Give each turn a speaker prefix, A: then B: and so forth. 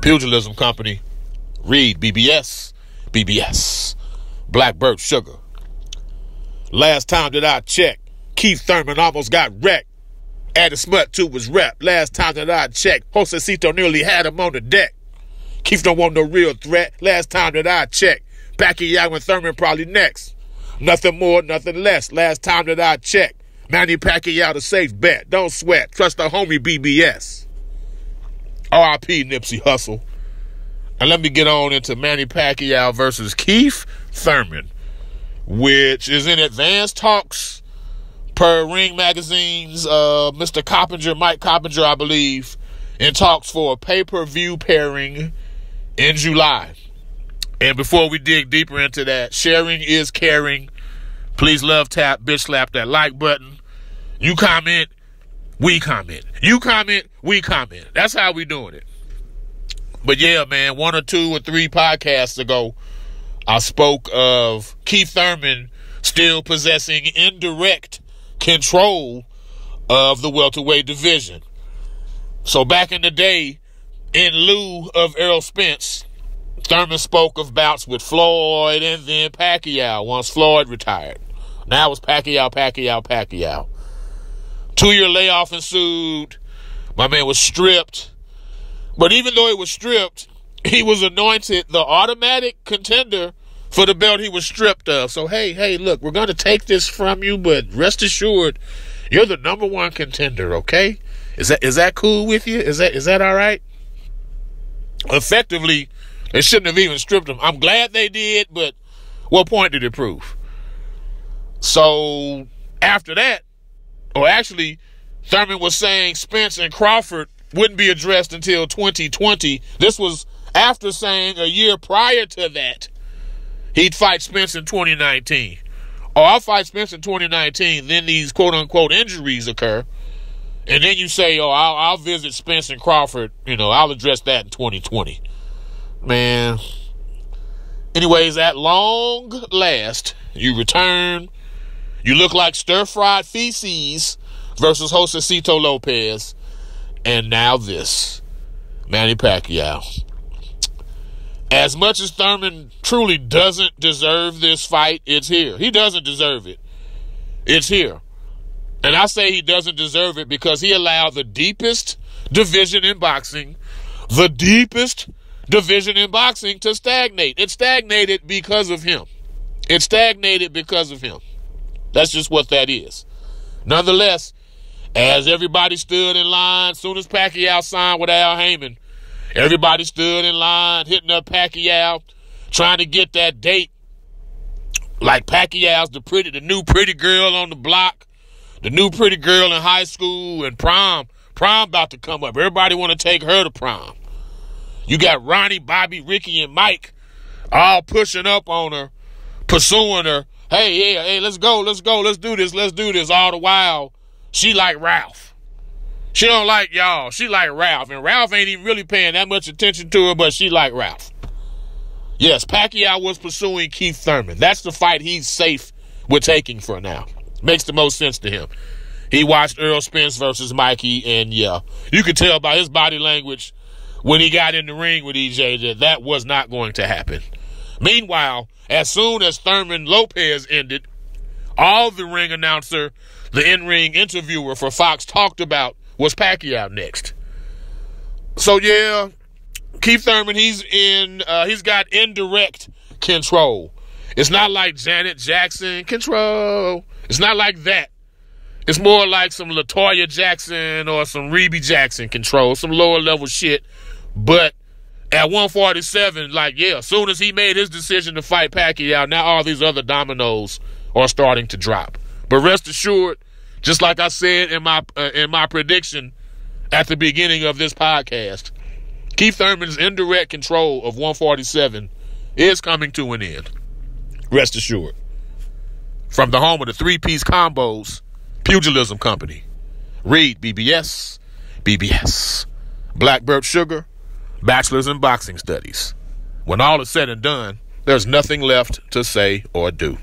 A: Pugilism Company. Read BBS. BBS. Black Birch Sugar. Last time that I checked, Keith Thurman almost got wrecked. Added smut to his rep. Last time that I checked, Josecito nearly had him on the deck. Keith don't want no real threat. Last time that I checked, Pacquiao and Thurman probably next. Nothing more, nothing less. Last time that I checked, Manny Pacquiao the safe bet. Don't sweat. Trust the homie BBS. R.I.P. Nipsey Hussle. And let me get on into Manny Pacquiao versus Keith Thurman, which is in advanced talks per Ring Magazine's Mr. Coppinger, Mike Coppinger, I believe, in talks for a pay-per-view pairing in July. And before we dig deeper into that, sharing is caring. Please love, tap, bitch slap that like button. You comment, we comment. You comment, we comment. That's how we doing it. But yeah, man, 1 or 2 or 3 podcasts ago, I spoke of Keith Thurman still possessing indirect control of the welterweight division. So back in the day, in lieu of Errol Spence, Thurman spoke of bouts with Floyd and then Pacquiao once Floyd retired. Now it's Pacquiao. 2-year layoff ensued. My man was stripped. But even though he was stripped, he was anointed the automatic contender for the belt he was stripped of. So, hey, look, we're going to take this from you, but rest assured, you're the number 1 contender, okay? Is that cool with you? Is that all right? Effectively, they shouldn't have even stripped him. I'm glad they did, but what point did it prove? So, after that, or actually, Thurman was saying Spence and Crawford wouldn't be addressed until 2020. This was after saying a year prior to that he'd fight Spence in 2019. Or I'll fight Spence in 2019, then these quote-unquote injuries occur, and then you say, I'll visit Spence and Crawford, I'll address that in 2020. Man. Anyways, at long last, you return. You look like stir-fried feces versus Josecito Lopez. And now this, Manny Pacquiao. As much as Thurman truly doesn't deserve this fight, it's here. He doesn't deserve it. It's here. And I say he doesn't deserve it because he allowed the deepest division in boxing to stagnate. It stagnated because of him. That's just what that is. Nonetheless, as everybody stood in line, as soon as Pacquiao signed with Al Heyman, everybody stood in line, hitting up Pacquiao, trying to get that date. Like Pacquiao's the new pretty girl on the block, the new pretty girl in high school, and prom about to come up. Everybody want to take her to prom. You got Ronnie, Bobby, Ricky, and Mike all pushing up on her, pursuing her. Hey, let's go, let's do this. All the while, she like Ralph. She don't like y'all. She like Ralph. And Ralph ain't even really paying that much attention to her, but she like Ralph. Yes, Pacquiao was pursuing Keith Thurman. That's the fight he's safe with taking for now. Makes the most sense to him. He watched Errol Spence versus Mikey, and yeah, you could tell by his body language when he got in the ring with EJ that was not going to happen. Meanwhile, as soon as Thurman Lopez ended, all the ring announcer, the in-ring interviewer for Fox talked about was Pacquiao next. So yeah, Keith Thurman, he's got indirect control. It's not like Janet Jackson control. It's not like that. It's more like some LaToya Jackson or some Reby Jackson control, some lower level shit. But at 147, as soon as he made his decision to fight Pacquiao, now all these other dominoes are starting to drop. But rest assured, just like I said in my prediction at the beginning of this podcast, Keith Thurman's indirect control of 147 is coming to an end. Rest assured. From the home of the 3-piece combos, Pugilism Company. Read BBS, BBS. Black Birch Sugar, Bachelor's in Boxing Studies. When all is said and done, there's nothing left to say or do.